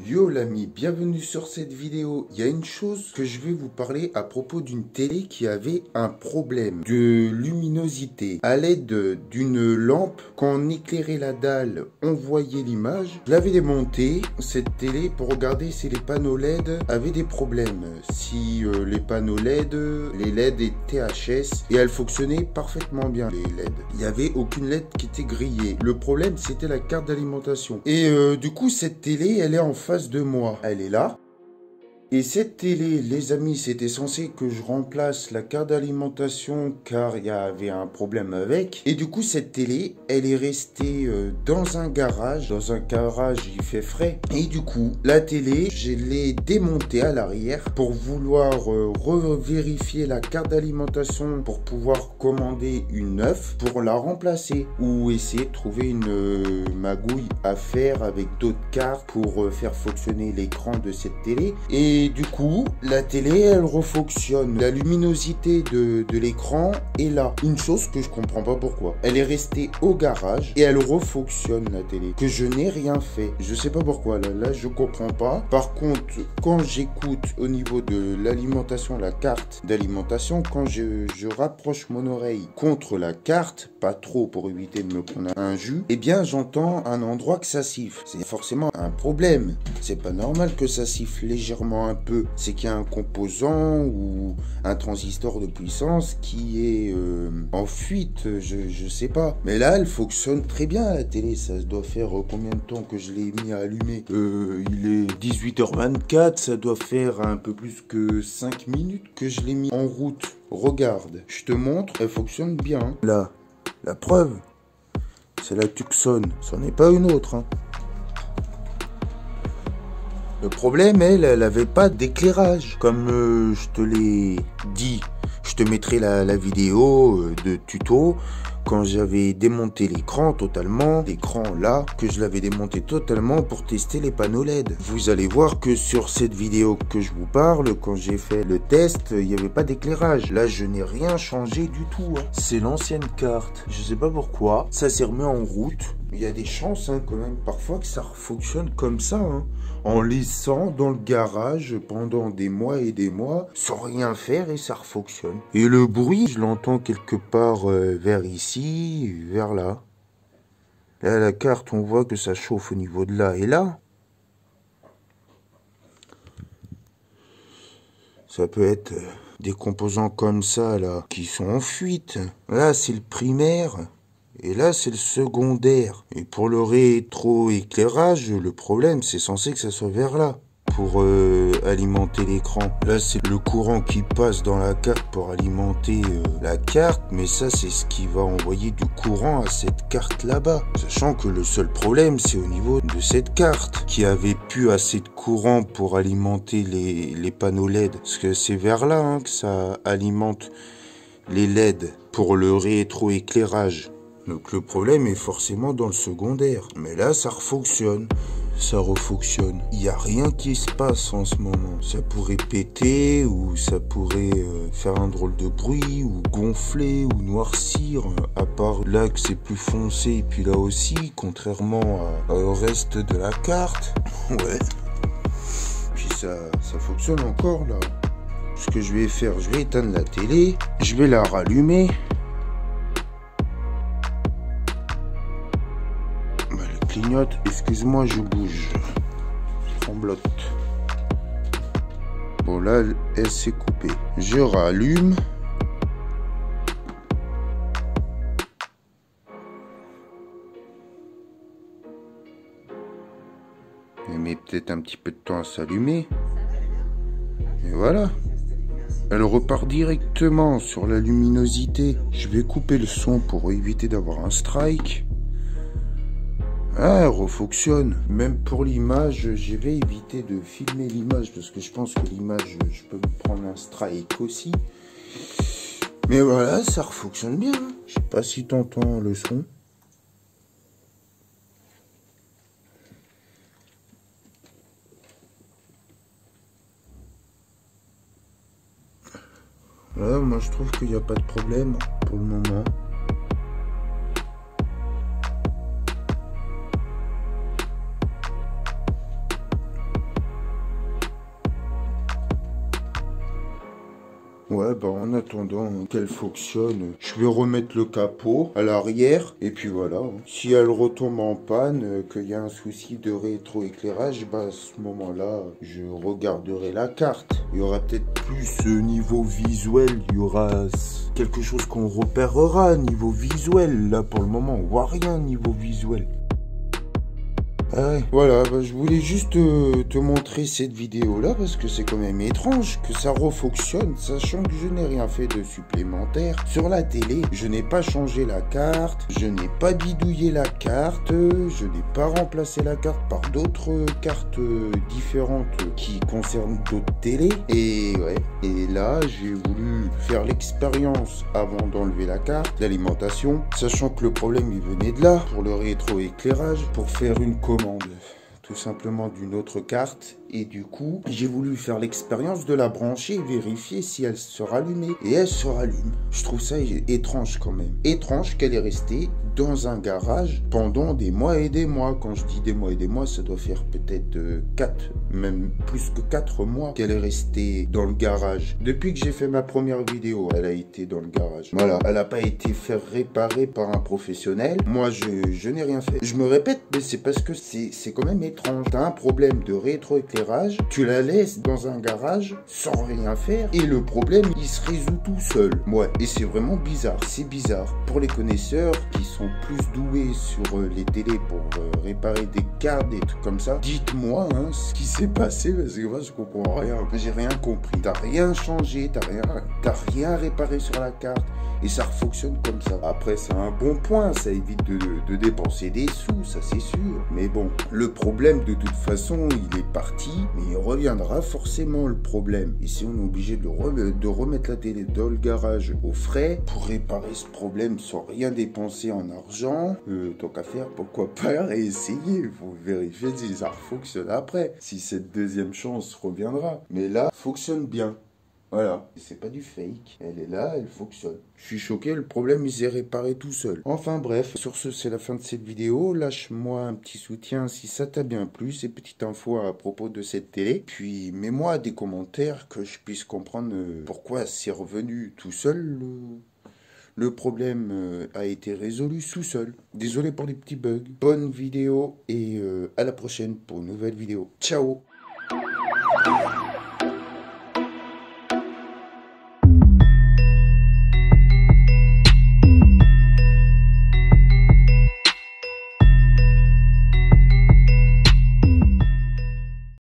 Yo l'ami, bienvenue sur cette vidéo. Il y a une chose que je vais vous parler à propos d'une télé qui avait un problème de luminosité. À l'aide d'une lampe, quand on éclairait la dalle, on voyait l'image. Je l'avais démontée, cette télé, pour regarder si les panneaux LED avaient des problèmes. Si les panneaux LED, les LED étaient HS et elles fonctionnaient parfaitement bien, les LED. Il n'y avait aucune LED qui était grillée. Le problème, c'était la carte d'alimentation. Et du coup, cette télé, elle est en face de moi. Elle est là. Et cette télé, les amis, c'était censé que je remplace la carte d'alimentation car il y avait un problème avec. Et du coup, cette télé, elle est restée dans un garage. Dans un garage, il fait frais. Et du coup, la télé, je l'ai démontée à l'arrière pour vouloir revérifier la carte d'alimentation pour pouvoir commander une neuve pour la remplacer. Ou essayer de trouver une magouille à faire avec d'autres cartes pour faire fonctionner l'écran de cette télé. Et du coup, la télé, elle refonctionne. La luminosité de l'écran est là. Une chose que je comprends pas pourquoi. Elle est restée au garage et elle refonctionne, la télé. Que je n'ai rien fait. Je sais pas pourquoi. Là, je comprends pas. Par contre, quand j'écoute au niveau de l'alimentation, la carte d'alimentation, quand je rapproche mon oreille contre la carte, pas trop pour éviter de me prendre un jus, eh bien, j'entends un endroit que ça siffle. C'est forcément un problème. C'est pas normal que ça siffle légèrement un peu. C'est qu'il y a un composant ou un transistor de puissance qui est en fuite, je sais pas. Mais là, elle fonctionne très bien, la télé. Ça doit faire combien de temps que je l'ai mis à allumer? Il est 18h24, ça doit faire un peu plus que 5 minutes que je l'ai mis en route. Regarde, je te montre, elle fonctionne bien. Là, la preuve, c'est la Tucson, ce n'est pas une autre, hein. Le problème, elle avait pas d'éclairage. Comme je te l'ai dit, je te mettrai la vidéo de tuto quand j'avais démonté l'écran totalement, l'écran là, que je l'avais démonté totalement pour tester les panneaux LED. Vous allez voir que sur cette vidéo que je vous parle, quand j'ai fait le test, il n'y avait pas d'éclairage. Là, je n'ai rien changé du tout, hein. C'est l'ancienne carte. Je sais pas pourquoi. Ça s'est remis en route. Il y a des chances, hein, quand même, parfois que ça fonctionne comme ça, hein, en laissant dans le garage pendant des mois et des mois, sans rien faire, et ça refonctionne. Et le bruit, je l'entends quelque part vers ici, vers là. Là, la carte, on voit que ça chauffe au niveau de là et là. Ça peut être des composants comme ça, là, qui sont en fuite. Là, c'est le primaire. Et là, c'est le secondaire. Et pour le rétroéclairage, le problème, c'est censé que ça soit vers là, pour alimenter l'écran. Là, c'est le courant qui passe dans la carte pour alimenter la carte, mais ça, c'est ce qui va envoyer du courant à cette carte là-bas. Sachant que le seul problème, c'est au niveau de cette carte, qui avait plus assez de courant pour alimenter les panneaux LED. Parce que c'est vers là, hein, que ça alimente les LED pour le rétroéclairage. Donc le problème est forcément dans le secondaire. Mais là, ça refonctionne. Ça refonctionne. Il n'y a rien qui se passe en ce moment. Ça pourrait péter ou ça pourrait faire un drôle de bruit ou gonfler ou noircir. À part là que c'est plus foncé et puis là aussi, contrairement au reste de la carte. Ouais. Puis ça fonctionne encore là. Ce que je vais faire, je vais éteindre la télé. Je vais la rallumer. Clignote, excuse-moi, je bouge. Tremblote. Bon, là, elle s'est coupée. Je rallume. Elle met peut-être un petit peu de temps à s'allumer. Et voilà. Elle repart directement sur la luminosité. Je vais couper le son pour éviter d'avoir un strike. Ah, elle refonctionne. Même pour l'image, je vais éviter de filmer l'image parce que je pense que l'image, je peux me prendre un strike aussi. Mais voilà, ça refonctionne bien. Je sais pas si t'entends le son. Voilà, moi je trouve qu'il n'y a pas de problème pour le moment. Ouais, bah en attendant qu'elle fonctionne, je vais remettre le capot à l'arrière. Et puis voilà. Si elle retombe en panne, qu'il y a un souci de rétroéclairage, bah à ce moment-là, je regarderai la carte. Il y aura peut-être plus niveau visuel. Il y aura quelque chose qu'on repérera niveau visuel. Là, pour le moment, on voit rien niveau visuel. Ah ouais. Voilà, bah, je voulais juste te montrer cette vidéo-là parce que c'est quand même étrange que ça refonctionne, sachant que je n'ai rien fait de supplémentaire. Sur la télé, je n'ai pas changé la carte, je n'ai pas bidouillé la carte, je n'ai pas remplacé la carte par d'autres cartes différentes qui concernent d'autres télés. Et ouais, et là, j'ai voulu faire l'expérience avant d'enlever la carte d'alimentation, sachant que le problème il venait de là, pour le rétroéclairage, pour faire une commande tout simplement d'une autre carte. Et du coup, j'ai voulu faire l'expérience de la brancher et vérifier si elle se rallumait. Et elle se rallume. Je trouve ça étrange quand même. Étrange qu'elle est restée dans un garage pendant des mois et des mois. Quand je dis des mois et des mois, ça doit faire peut-être 4, même plus que 4 mois qu'elle est restée dans le garage. Depuis que j'ai fait ma première vidéo, elle a été dans le garage. Voilà, elle n'a pas été faire réparer par un professionnel. Moi, je n'ai rien fait. Je me répète, mais c'est parce que c'est quand même étrange. T'as un problème de rétroéclairage, tu la laisses dans un garage sans rien faire et le problème il se résout tout seul. Ouais, et c'est vraiment bizarre, c'est bizarre. Pour les connaisseurs qui sont plus doués sur les télés pour réparer des cartes, des trucs comme ça, dites-moi ce qui s'est passé parce que moi je comprends rien. J'ai rien compris. T'as rien changé, t'as rien réparé sur la carte. Et ça fonctionne comme ça. Après, c'est un bon point. Ça évite de dépenser des sous, ça c'est sûr. Mais bon, le problème, de toute façon, il est parti. Mais il reviendra forcément, le problème. Et si on est obligé de remettre la télé dans le garage au frais pour réparer ce problème sans rien dépenser en argent, tant qu'à faire, pourquoi pas réessayer. Il faut vérifier si ça fonctionne après. Si cette deuxième chance reviendra. Mais là, fonctionne bien. Voilà, c'est pas du fake, elle est là, elle fonctionne. Je suis choqué, le problème il s'est réparé tout seul. Enfin bref, sur ce c'est la fin de cette vidéo. Lâche-moi un petit soutien si ça t'a bien plu, ces petites infos à propos de cette télé. Puis mets-moi des commentaires que je puisse comprendre pourquoi c'est revenu tout seul. Le problème a été résolu tout seul. Désolé pour les petits bugs. Bonne vidéo et à la prochaine pour une nouvelle vidéo. Ciao!